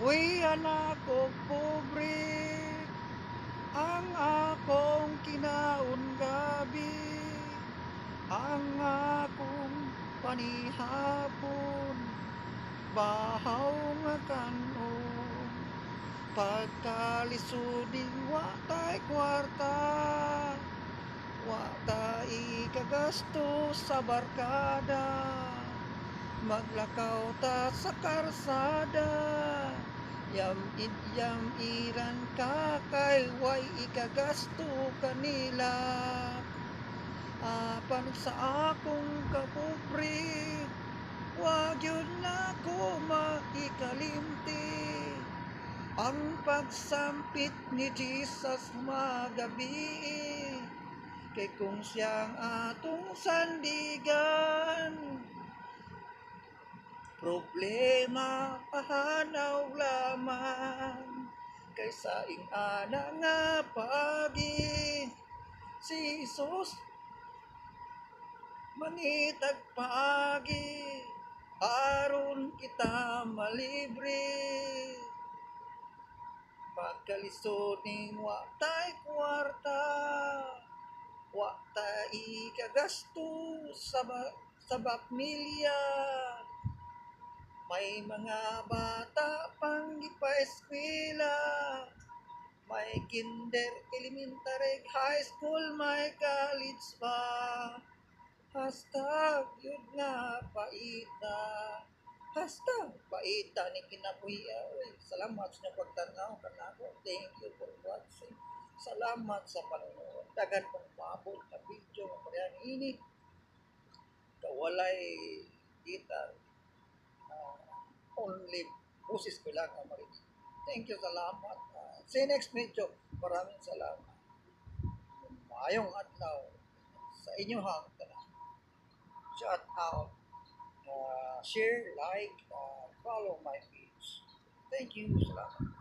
Uy, anak ko pobre, ang akong kinaun gabi, ang akong panihapon, bahaw nga kanon. Pagkalisuding wa tay kwarta, wa tay kagasto sa barkada, maglakaw ta sa karsada. Yam iran ka kay way ikagasto kanila. Apan sa akong kapobre, wag yun na ko maikalimti. Ang pagsampit ni Jesus magabi, kay kung siyang atong sandigan, problema pahanaw lamang. Kaysa ingana nga pagi, si Jesus mangitag paagi, aron kita malibre. Pagkalisod ning wa tay kwarta, wa tay kagasto sa bakmilya. May mga bata pang gipaeskwela, may kinder, elementary, high school, may college pa. Hashtag yun nga paita. Hashtag paita ni kinabuhi. Salamat sa inyong pagtanaw kanako. Thank you for watching. Salamat sa panonood. Dagan pong maabot na video nga parehang ini. Kawalay kita. Only busis ko lang ang marinig. Thank you, salamat. See you next video. Maraming salamat. Maayong adlaw sa inyo hang tanan. Shout out, share, like, follow my page. Thank you. Salamat.